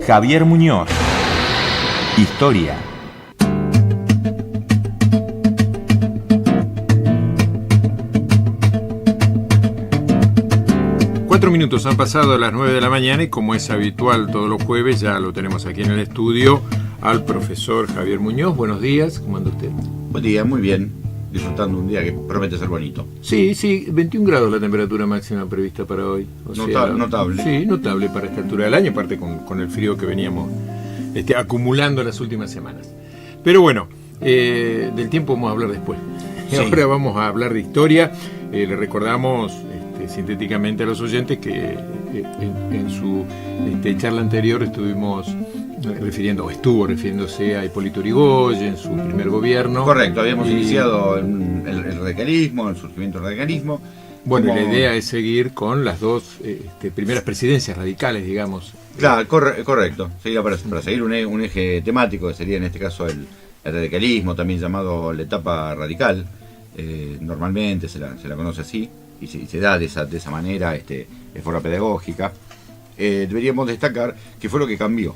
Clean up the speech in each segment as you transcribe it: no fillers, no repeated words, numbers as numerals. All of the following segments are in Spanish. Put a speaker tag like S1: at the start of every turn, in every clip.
S1: Javier Muñoz. Historia.
S2: Cuatro minutos han pasado a las 9 de la mañana y como es habitual todos los jueves, ya lo tenemos aquí en el estudio al profesor Javier Muñoz. Buenos días, ¿cómo anda usted?
S3: Buen día, muy bien. Disfrutando un día que promete ser bonito.
S2: Sí, 21 grados la temperatura máxima prevista para hoy.
S3: Notable.
S2: Sí, notable para esta altura del año, aparte con el frío que veníamos acumulando las últimas semanas. Pero bueno, del tiempo vamos a hablar después. Sí. Ahora vamos a hablar de historia. Le recordamos sintéticamente a los oyentes que en su charla anterior estuvo refiriéndose a Hipólito Yrigoyen, su primer gobierno.
S3: Correcto, habíamos iniciado el radicalismo, el surgimiento del radicalismo.
S2: Bueno, la idea es seguir con las dos primeras presidencias radicales, digamos.
S3: Claro, correcto. Sería para seguir un eje temático, que sería en este caso el radicalismo, también llamado la etapa radical. Normalmente se la conoce así, y se da de esa manera, de forma pedagógica. Deberíamos destacar que fue lo que cambió.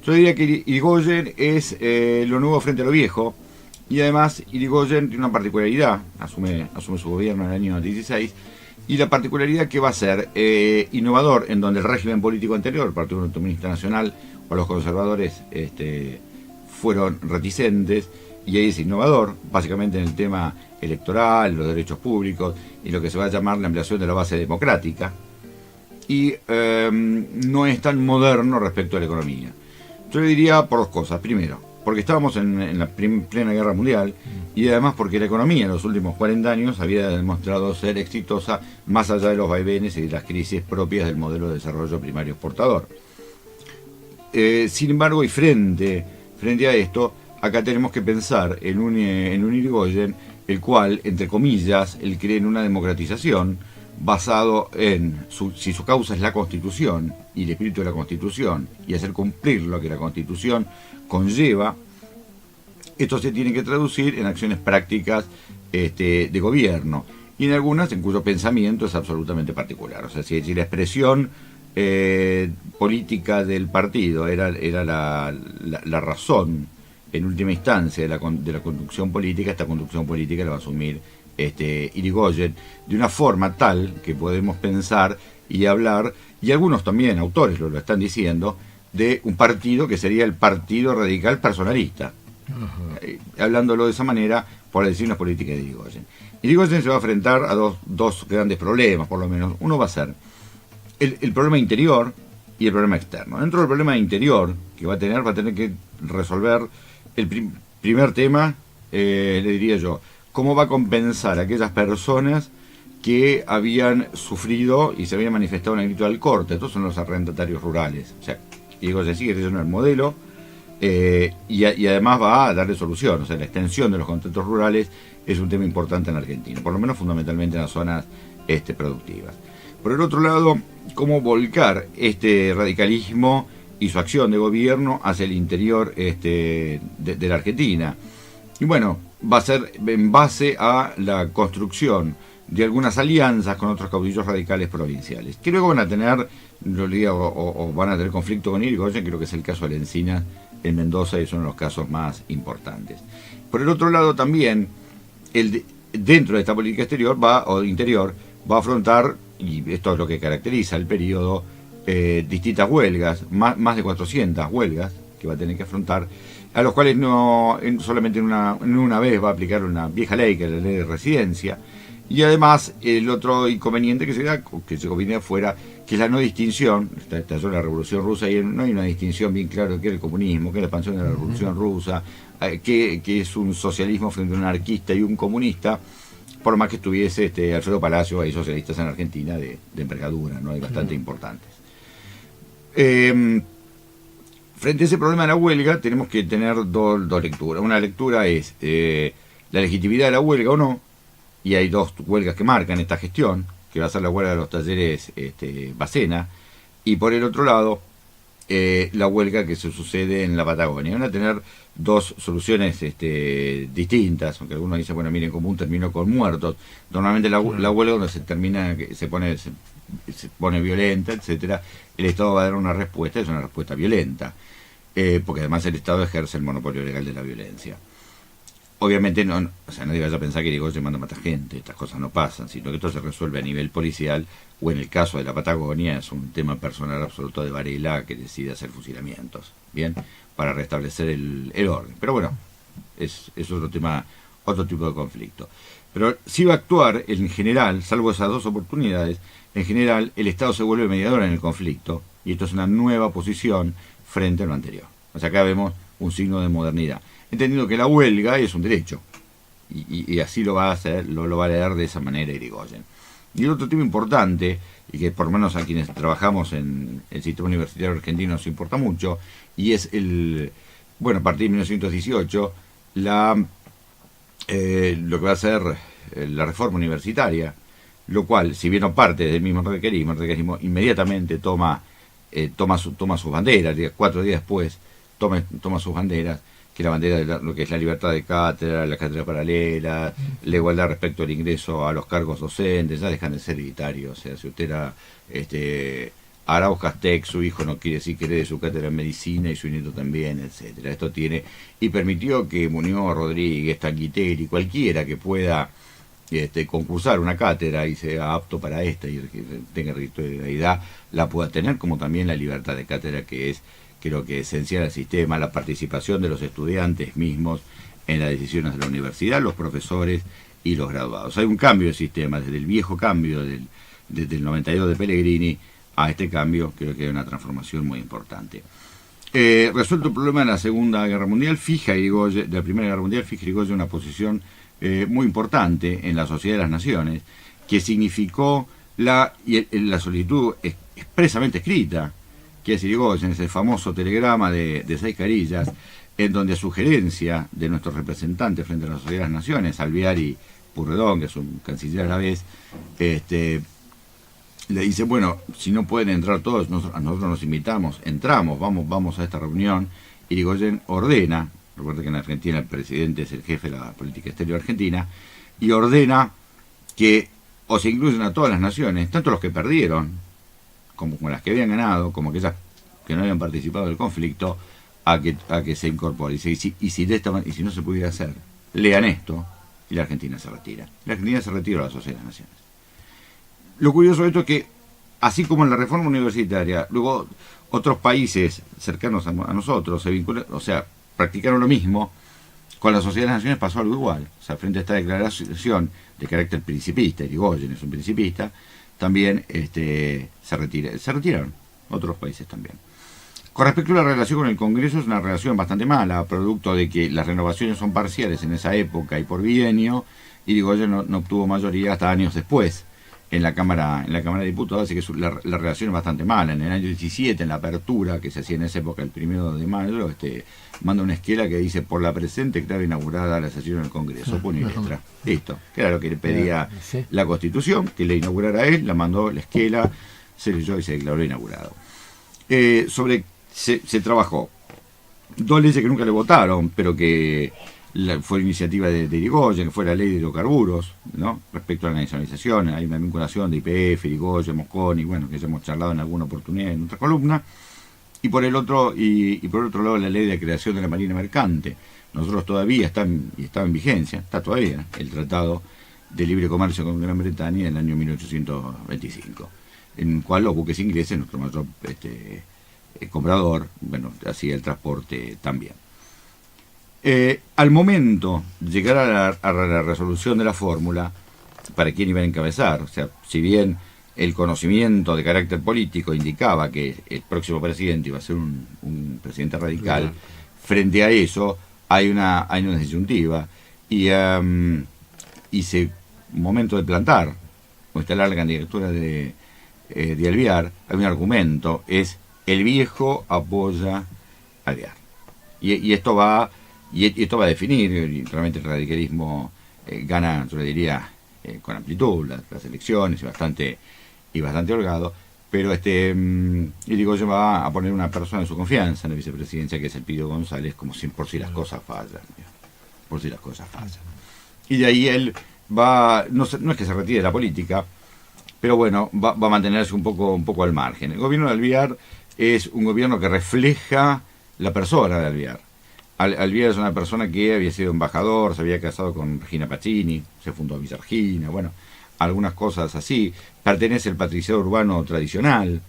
S3: Yo diría que Yrigoyen es lo nuevo frente a lo viejo, y además Yrigoyen tiene una particularidad, asume su gobierno en el año 16, y la particularidad que va a ser innovador, en donde el régimen político anterior, el Partido Comunista Nacional o los conservadores fueron reticentes, y ahí es innovador, básicamente en el tema electoral, los derechos públicos y lo que se va a llamar la ampliación de la base democrática, y no es tan moderno respecto a la economía. Yo le diría por dos cosas. Primero, porque estábamos en la plena guerra mundial, y además porque la economía en los últimos 40 años había demostrado ser exitosa más allá de los vaivenes y de las crisis propias del modelo de desarrollo primario exportador. Sin embargo, y frente a esto, acá tenemos que pensar en un Yrigoyen, el cual, entre comillas, él cree en una democratización basado en, si su causa es la Constitución y el espíritu de la Constitución, y hacer cumplir lo que la Constitución conlleva, esto se tiene que traducir en acciones prácticas de gobierno, y en algunas en cuyo pensamiento es absolutamente particular. O sea, si la expresión política del partido era la razón en última instancia de la conducción política, esta conducción política la va a asumir Yrigoyen de una forma tal que podemos pensar y hablar, y algunos también autores lo están diciendo, de un partido que sería el Partido Radical Personalista. Hablándolo de esa manera, por decir las políticas de Yrigoyen. Yrigoyen se va a enfrentar a dos grandes problemas, por lo menos. Uno va a ser el problema interior y el problema externo. Dentro del problema interior que va a tener que resolver el primer tema, le diría yo, cómo va a compensar a aquellas personas que habían sufrido y se habían manifestado en el grito del corte. Estos son los arrendatarios rurales. O sea, Yrigoyen sigue siendo el modelo, y además va a darle solución. O sea, la extensión de los contratos rurales es un tema importante en Argentina, por lo menos fundamentalmente en las zonas productivas. Por el otro lado, cómo volcar este radicalismo y su acción de gobierno hacia el interior de la Argentina. Y bueno, va a ser en base a la construcción de algunas alianzas con otros caudillos radicales provinciales, que luego van a tener, o van a tener conflicto con Yrigoyen. Creo que es el caso de Encinas en Mendoza, y es uno de los casos más importantes. Por el otro lado también, dentro de esta política interior va a afrontar, y esto es lo que caracteriza el periodo, distintas huelgas, más de 400 huelgas que va a tener que afrontar, a los cuales solamente en una vez va a aplicar una vieja ley, que es la ley de residencia. Y además el otro inconveniente que se viene afuera, que es la no distinción. Estalló la Revolución Rusa y no hay una distinción bien clara de qué es el comunismo, qué es la expansión de la Revolución Rusa, qué es un socialismo frente a un anarquista y un comunista, por más que estuviese Alfredo Palacio. Hay socialistas en Argentina de envergadura, ¿no? Hay bastante importantes. Frente a ese problema de la huelga, tenemos que tener dos lecturas. Una lectura es la legitimidad de la huelga o no, y hay dos huelgas que marcan esta gestión, que va a ser la huelga de los talleres Bacena, y por el otro lado, la huelga que se sucede en la Patagonia. Van a tener dos soluciones distintas, aunque algunos dicen, bueno, miren, como un terminó con muertos. Normalmente la huelga donde se termina, se se pone violenta, etcétera, el Estado va a dar una respuesta, es una respuesta violenta, porque además el Estado ejerce el monopolio legal de la violencia. Obviamente no, o sea, nadie vaya a pensar que Irigoyen manda a matar gente, estas cosas no pasan, sino que esto se resuelve a nivel policial, o en el caso de la Patagonia es un tema personal absoluto de Varela, que decide hacer fusilamientos, bien, para restablecer el orden. Pero bueno, es otro tema, otro tipo de conflicto. Pero si va a actuar, en general, salvo esas dos oportunidades, en general el Estado se vuelve mediador en el conflicto, y esto es una nueva posición frente a lo anterior. O sea, acá vemos un signo de modernidad, entendiendo que la huelga es un derecho, y así lo va a hacer, lo va a leer de esa manera Irigoyen. Y el otro tema importante, y que por lo menos a quienes trabajamos en el sistema universitario argentino nos importa mucho, y es a partir de 1918, lo que va a ser la reforma universitaria, lo cual, si bien no parte del mismo requerismo, el requerismo inmediatamente toma sus banderas, 4 días después toma sus banderas, que la bandera de lo que es la libertad de cátedra, la cátedra paralela, la igualdad respecto al ingreso a los cargos docentes, ya dejan de ser hereditarios. O sea, si usted era Arauz Castec, su hijo no quiere decir que herede su cátedra en medicina y su nieto también, etcétera. Esto tiene, y permitió que Muñoz, Rodríguez, Tanguiteri, cualquiera que pueda concursar una cátedra y sea apto para esta y que tenga regularidad, la pueda tener, como también la libertad de cátedra, que es, creo que esencial al sistema, la participación de los estudiantes mismos en las decisiones de la universidad, los profesores y los graduados. Hay un cambio de sistema, desde el viejo cambio desde el 92 de Pellegrini a este cambio, creo que hay una transformación muy importante. Resuelto el problema de la Segunda Guerra Mundial, de la Primera Guerra Mundial, fija Irigoyen una posición muy importante en la Sociedad de las Naciones, que significó la solicitud expresamente escrita, que es Irigoyen, ese famoso telegrama de 6 carillas, en donde a sugerencia de nuestros representantes frente a la Sociedad de las Naciones, Alvear Purredón, que es un canciller a la vez, le dice, bueno, si no pueden entrar todos, nosotros nos invitamos, entramos, vamos a esta reunión. Irigoyen ordena, recuerda que en Argentina el presidente es el jefe de la política exterior argentina, y ordena que o se incluyen a todas las naciones, tanto los que perdieron, como las que habían ganado, como aquellas que no habían participado del conflicto, a que se incorpore. Y si no se pudiera hacer, lean esto, y la Argentina se retira. La Argentina se retira de la Sociedad de las Naciones. Lo curioso de esto es que, así como en la reforma universitaria, luego otros países cercanos a nosotros se vincularon, o sea, practicaron lo mismo. Con la Sociedad de las Naciones pasó algo igual. O sea, frente a esta declaración de carácter principista, Irigoyen es un principista, también se retiraron otros países también. Con respecto a la relación con el Congreso, es una relación bastante mala, producto de que las renovaciones son parciales en esa época y por bienio. Irigoyen no obtuvo mayoría hasta años después en la Cámara de Diputados, así que la relación es bastante mala. En el año 17, en la apertura que se hacía en esa época, el 1 de mayo, manda una esquela que dice: por la presente estaba inaugurada la sesión del Congreso, puño y letra. Listo, que era lo que le pedía la Constitución, que le inaugurara él, la mandó la esquela, se leyó y se declaró inaugurado. Se trabajó 2 leyes que nunca le votaron, pero que fue iniciativa de Irigoyen, que fue la ley de hidrocarburos, ¿no? Respecto a la nacionalización, hay una vinculación de YPF, Irigoyen, Mosconi, bueno, que ya hemos charlado en alguna oportunidad en otra columna. Y por el otro lado, la ley de creación de la Marina Mercante. Nosotros todavía está en vigencia, está todavía el Tratado de Libre Comercio con Gran Bretaña en el año 1825, en el cual los buques ingleses, nuestro mayor comprador, bueno, hacía el transporte también. Al momento de llegar a la resolución de la fórmula, ¿para quién iban a encabezar? O sea, si bien el conocimiento de carácter político indicaba que el próximo presidente iba a ser un presidente radical, frente a eso hay una disyuntiva y momento de plantar o instalar la candidatura de Alvear, hay un argumento, es el viejo apoya a Alvear. Y esto va a definir, y realmente el radicalismo gana, yo le diría, con amplitud las elecciones y bastante holgado, pero Irigoyen va a poner una persona de su confianza en la vicepresidencia, que es Elpidio González, como si por si las cosas fallan. Y de ahí él va, no es que se retire de la política, pero bueno, va a mantenerse un poco al margen. El gobierno de Alvear es un gobierno que refleja la persona de Alvear. Alvear es una persona que había sido embajador, se había casado con Regina Pacini, se fundó Villa Regina, bueno, algunas cosas así. Pertenece al patriciado urbano tradicional,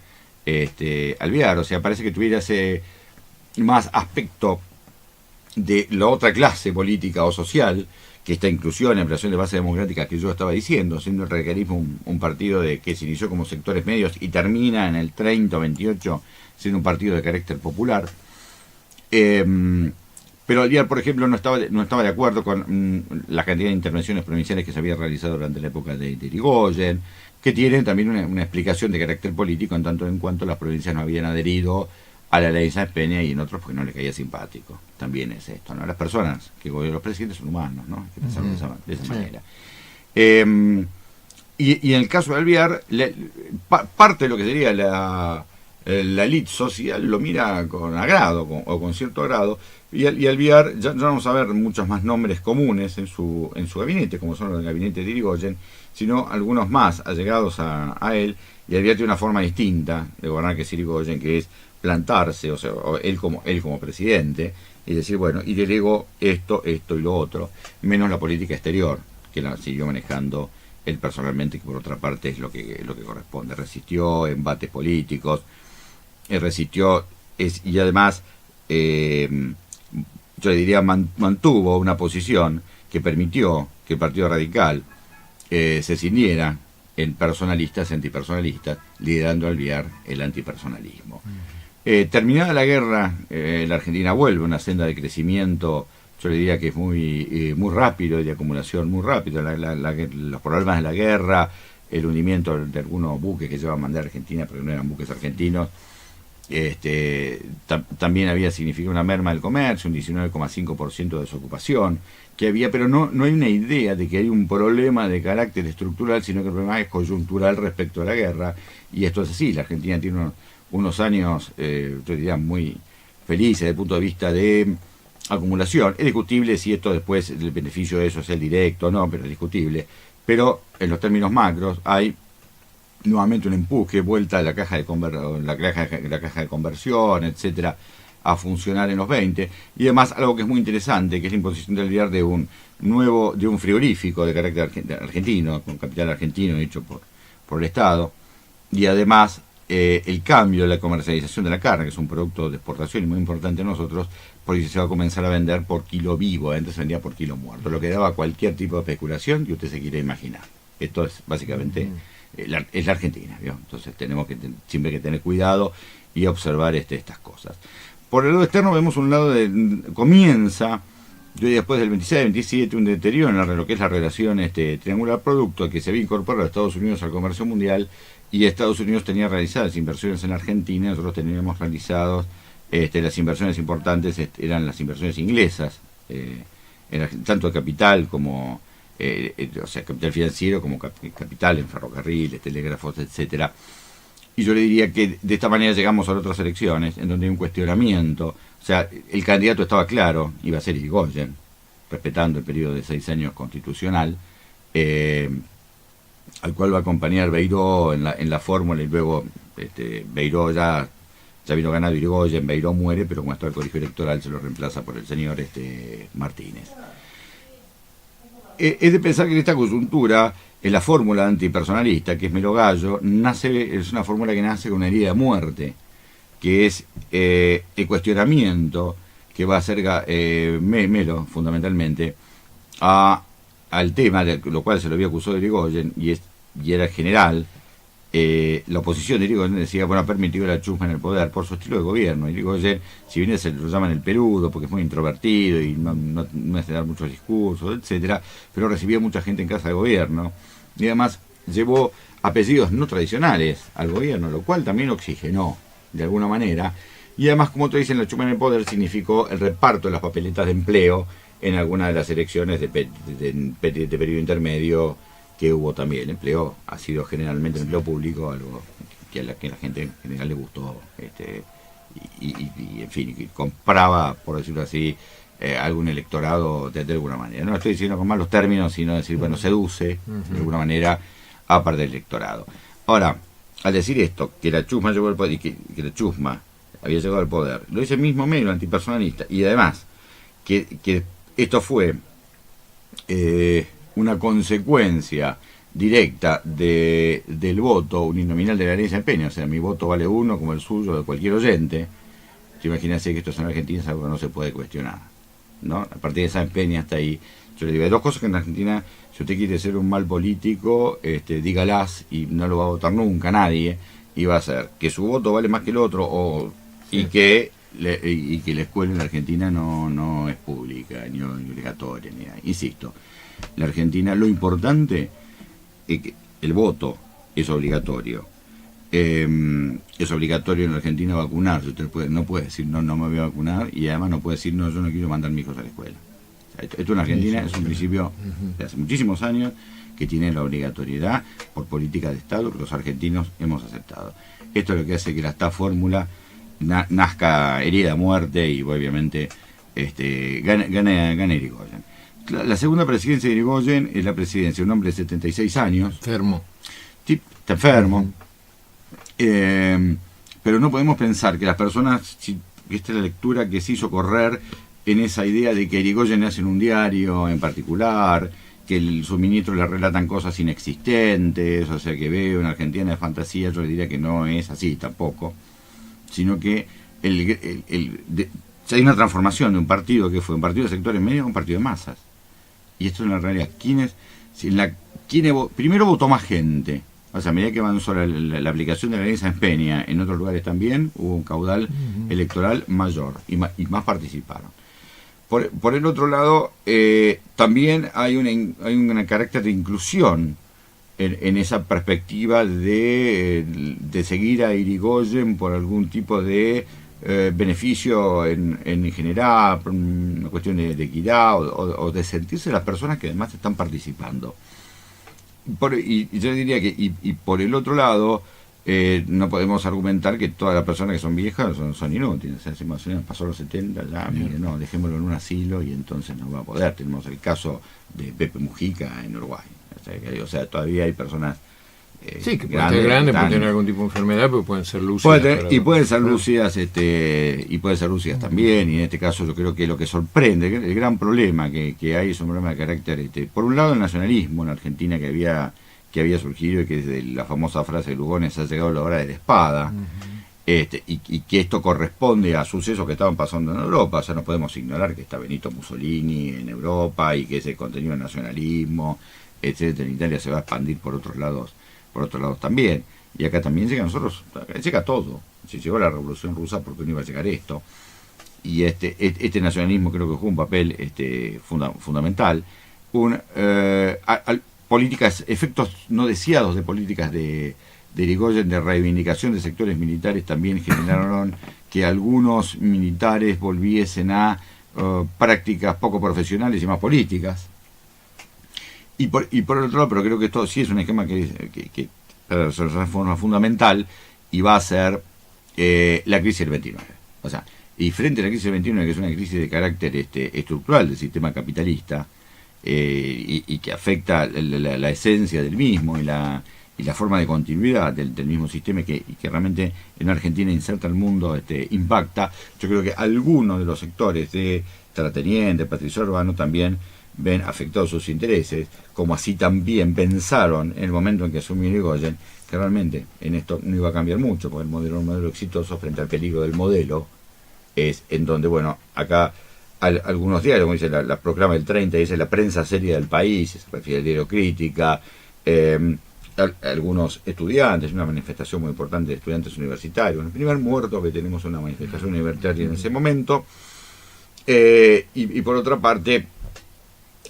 S3: Alvear, o sea, parece que tuviera ese más aspecto de la otra clase política o social, que esta inclusión, ampliación de base democrática que yo estaba diciendo, siendo el radicalismo un partido que se inició como sectores medios y termina en el 30 o 28 siendo un partido de carácter popular. Pero Alvear, por ejemplo, no estaba de acuerdo con la cantidad de intervenciones provinciales que se había realizado durante la época de Irigoyen, que tienen también una explicación de carácter político en tanto en cuanto las provincias no habían adherido a la ley de Sáenz Peña y en otros porque no les caía simpático. También es esto, ¿no? Las personas que gobiernan los presidentes son humanos, ¿no? Hay que pensarlo de esa manera. Y en el caso de Alvear, parte de lo que sería la élite social lo mira con agrado o con cierto agrado, y Alvear, ya vamos a ver muchos más nombres comunes en su gabinete, como son los del gabinete de Irigoyen, sino algunos más allegados a él, y Alvear tiene una forma distinta de gobernar que Irigoyen, que es plantarse, o sea, él como presidente, y decir, bueno, y delego esto y lo otro, menos la política exterior, que la siguió manejando él personalmente, que por otra parte es lo que corresponde. Resistió embates políticos, y además, yo le diría, mantuvo una posición que permitió que el Partido Radical se cindiera en personalistas y antipersonalistas, liderando a Alvear el antipersonalismo. Terminada la guerra, la Argentina vuelve a una senda de crecimiento, yo le diría que es muy rápido, de acumulación muy rápido. Los problemas de la guerra, el hundimiento de algunos buques que llevaban bandera argentina, pero no eran buques argentinos, también había significado una merma del comercio, un 19,5% de desocupación que había, pero no hay una idea de que hay un problema de carácter estructural, sino que el problema es coyuntural respecto a la guerra, y esto es así. La Argentina tiene unos años, yo diría, muy felices desde el punto de vista de acumulación. Es discutible si esto después, el beneficio de eso es el directo o no, pero es discutible. Pero en los términos macros hay nuevamente un empuje, vuelta a la caja de conversión, etcétera, a funcionar en los 20, y además algo que es muy interesante, que es la imposición del Alvear de un frigorífico de carácter argentino, con capital argentino hecho por el Estado, y además el cambio de la comercialización de la carne, que es un producto de exportación y muy importante en nosotros, porque se va a comenzar a vender por kilo vivo, antes se vendía por kilo muerto, lo que daba cualquier tipo de especulación que usted se quiera imaginar. Esto es básicamente es la Argentina, ¿vio? Entonces tenemos que siempre que tener cuidado y observar estas cosas. Por el lado externo vemos un lado comienza, después del 26-27, un deterioro en lo que es la relación triangular producto, que se había incorporado a Estados Unidos al comercio mundial, y Estados Unidos tenía realizadas inversiones en Argentina, nosotros teníamos realizados las inversiones importantes, eran las inversiones inglesas, tanto de capital como o sea, capital financiero, como capital en ferrocarriles, telégrafos, etcétera. Y yo le diría que de esta manera llegamos a otras elecciones en donde hay un cuestionamiento. O sea, el candidato estaba claro, iba a ser Irigoyen, respetando el periodo de 6 años constitucional, al cual va a acompañar Beiró en la fórmula, y luego Beiró ya vino ganado Irigoyen, Beiró muere, pero como está el colegio electoral se lo reemplaza por el señor Martínez. Es de pensar que en esta coyuntura, en la fórmula antipersonalista, que es Melo Gallo, es una fórmula que nace con una herida de muerte, que es el cuestionamiento que va a hacer Melo, fundamentalmente, al tema, de lo cual se lo había acusado de Irigoyen, y era general. La oposición de Irigoyen decía, bueno, ha permitido la chusma en el poder por su estilo de gobierno. Irigoyen, si bien se lo llaman el peludo porque es muy introvertido y no es de dar muchos discursos, etcétera, pero recibía mucha gente en casa de gobierno, y además llevó apellidos no tradicionales al gobierno, lo cual también oxigenó de alguna manera, y además, como te dicen, la chusma en el poder significó el reparto de las papeletas de empleo en algunas de las elecciones de periodo intermedio que hubo también. El empleo ha sido generalmente el empleo público, algo que a la gente en general le gustó, y en fin, que compraba, por decirlo así, algún electorado de alguna manera. No estoy diciendo con malos términos, sino decir, bueno, seduce de alguna manera a parte del electorado. Ahora, al decir esto, que la chusma llegó al poder y que la chusma había llegado al poder, lo dice el mismo medio antipersonalista, y además que esto fue una consecuencia directa del voto uninominal de la ley de Peña, o sea, mi voto vale uno como el suyo de cualquier oyente. Imagínense que esto en Argentina es algo que no se puede cuestionar, ¿no? A partir de esa Peña hasta ahí. Yo le digo, hay dos cosas que en Argentina, si usted quiere ser un mal político, dígalas, y no lo va a votar nunca nadie, y va a ser que su voto vale más que el otro, y que la escuela en la Argentina no es pública, ni obligatoria, ni nada. Insisto, la Argentina, lo importante es que el voto es obligatorio. Es obligatorio en la Argentina vacunarse. Usted no puede decir no me voy a vacunar, y además no puede decir no, yo no quiero mandar a mis hijos a la escuela. O sea, esto en Argentina es un principio de hace muchísimos años que tiene la obligatoriedad por política de Estado que los argentinos hemos aceptado. Esto es lo que hace que esta fórmula nazca herida a muerte y obviamente gane Irigoyen. La segunda presidencia de Irigoyen es la presidencia de un hombre de 76 años.
S2: Enfermo.
S3: Está enfermo. Pero no podemos pensar que las personas, esta es la lectura que se hizo correr en esa idea de que Irigoyen hace en un diario en particular, que sus ministros le relatan cosas inexistentes, o sea que veo una Argentina de fantasía. Yo le diría que no es así tampoco, sino que hay una transformación de un partido que fue un partido de sectores medios a un partido de masas. Y esto es la realidad. Primero votó más gente. O sea, a medida que avanzó la aplicación de la ley de Sáenz Peña, en otros lugares también hubo un caudal electoral mayor y más participaron. Por el otro lado, también hay un carácter de inclusión en esa perspectiva de seguir a Irigoyen por algún tipo de beneficio en general, por una cuestión de equidad o de sentirse las personas que además están participando. Y yo diría que por el otro lado, no podemos argumentar que todas las personas que son viejas son inútiles. O sea, si pasó los 70, ya, mire, no, dejémoslo en un asilo y entonces no va a poder. Tenemos el caso de Pepe Mujica en Uruguay. O sea todavía hay personas
S2: que pueden ser grandes, pueden tener algún tipo de enfermedad, pero pueden ser lúcidas.
S3: Pueden ser lúcidas, y pueden ser lúcidas también, y en este caso yo creo que lo que sorprende, el gran problema que hay es un problema de carácter, por un lado el nacionalismo en Argentina que había surgido, y que desde la famosa frase de Lugones ha llegado la hora de la espada, y que esto corresponde a sucesos que estaban pasando en Europa. O sea, no podemos ignorar que está Benito Mussolini en Europa y que ese contenido del nacionalismo, etcétera, en Italia se va a expandir por otros lados también, y acá también llega todo. Si llegó la Revolución Rusa, ¿por qué no iba a llegar esto? Y este nacionalismo creo que jugó un papel fundamental. Efectos no deseados de políticas de Irigoyen de reivindicación de sectores militares también generaron que algunos militares volviesen a prácticas poco profesionales y más políticas. Y por el otro lado, pero creo que esto sí es un esquema que de forma fundamental, y va a ser la crisis del 29. O sea, y frente a la crisis del 29, que es una crisis de carácter estructural del sistema capitalista, y que afecta la esencia del mismo y la forma de continuidad del mismo sistema, y que realmente en Argentina inserta al mundo, impacta. Yo creo que algunos de los sectores de terrateniente, patricio urbano, también ven afectados sus intereses, como así también pensaron en el momento en que asumió Irigoyen, que realmente en esto no iba a cambiar mucho, porque el modelo es un modelo exitoso frente al peligro del modelo, es en donde, bueno, acá algunos diarios, como dice la proclama del 30, dice la prensa seria del país, se refiere al diario Crítica, algunos estudiantes, una manifestación muy importante de estudiantes universitarios, el primer muerto que tenemos una manifestación universitaria en ese momento, y por otra parte,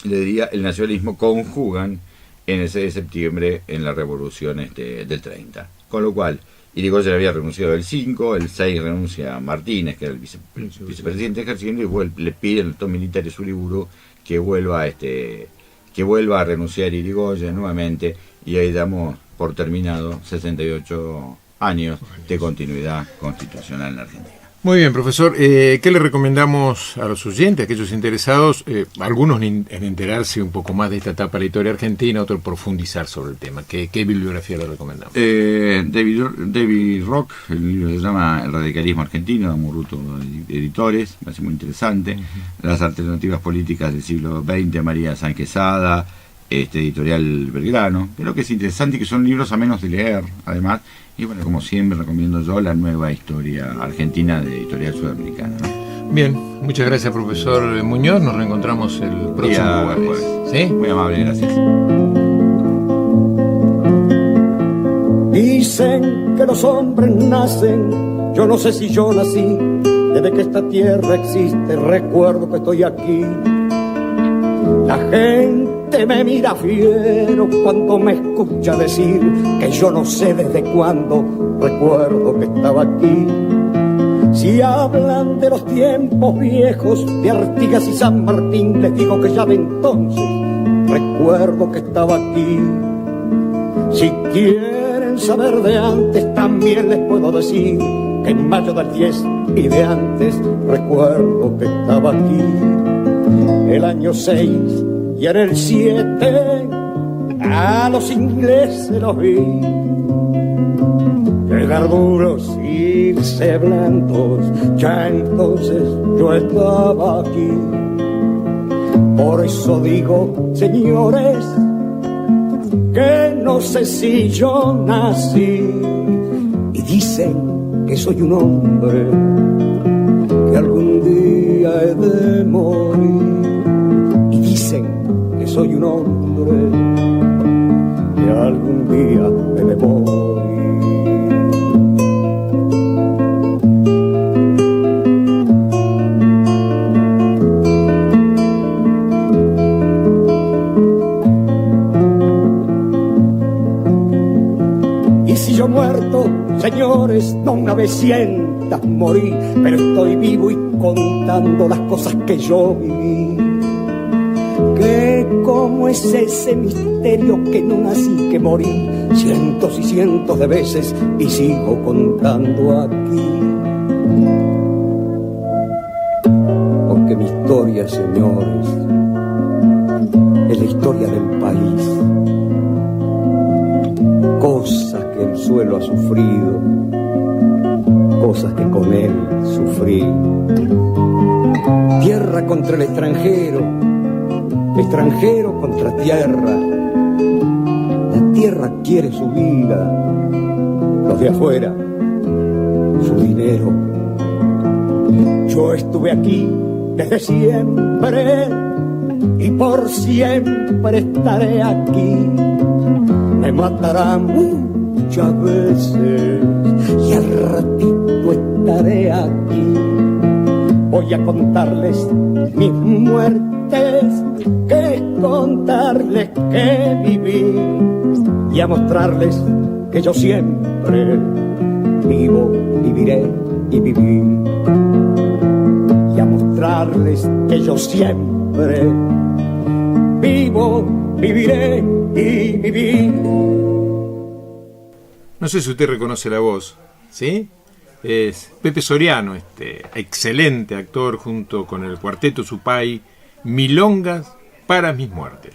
S3: le diría, el nacionalismo conjugan en el 6 de septiembre en la revolución del 30. Con lo cual, Irigoyen había renunciado el 5, el 6 renuncia a Martínez, que era el vicepresidente ejerciendo, y le piden a estos militares Uriburu que vuelva a renunciar Irigoyen nuevamente, y ahí damos por terminado 68 años de continuidad constitucional en la Argentina.
S2: Muy bien, profesor. ¿Qué le recomendamos a los oyentes, a aquellos interesados? Algunos en enterarse un poco más de esta etapa de la historia argentina, otros profundizar sobre el tema. ¿Qué bibliografía le recomendamos?
S3: David Rock, el libro se llama El radicalismo argentino, de Muruto Editores, me parece muy interesante. Las alternativas políticas del siglo XX, María Sáenz Quesada, editorial Belgrano. Creo que es interesante y que son libros a menos de leer, además. Y bueno, como siempre, recomiendo yo La nueva historia argentina de Editorial Sudamericana, ¿no?
S2: Bien, muchas gracias, profesor Muñoz. Nos reencontramos el próximo jueves. ¿Sí?
S3: Muy amable, gracias.
S4: Dicen que los hombres nacen, yo no sé si yo nací. Desde que esta tierra existe, recuerdo que estoy aquí. La gente me mira fiero cuando me escucha decir que yo no sé desde cuándo, recuerdo que estaba aquí. Si hablan de los tiempos viejos, de Artigas y San Martín, les digo que ya de entonces recuerdo que estaba aquí. Si quieren saber de antes, también les puedo decir que en mayo del 10 y de antes recuerdo que estaba aquí. El año 6 y en el 7 a los ingleses los vi llegar duros, irse blancos, ya entonces yo estaba aquí. Por eso digo, señores, que no sé si yo nací. Y dicen que soy un hombre, que algún día he de morir. Y dicen que soy un hombre, que algún día he de morir. Y si yo muerto, señores, no me avecientas morir, pero estoy vivo y contando las cosas que yo viví. Que como es ese misterio que no nací, que morí cientos y cientos de veces y sigo contando aquí. Porque mi historia, señores, es la historia del país. Cosas que el suelo ha sufrido, cosas que con él sufrí. Tierra contra el extranjero contra tierra. La tierra quiere su vida, los de afuera su dinero. Yo estuve aquí desde siempre y por siempre estaré aquí. Me matarán muchas veces y al ratito estaré aquí. Voy a contarles mis muertes, que contarles que viví y a mostrarles que yo siempre vivo, viviré y viví. Y a mostrarles que yo siempre vivo, viviré y viví.
S2: No sé si usted reconoce la voz, ¿sí? Es Pepe Soriano, excelente actor, junto con el cuarteto Supay, Milongas para mis muertes.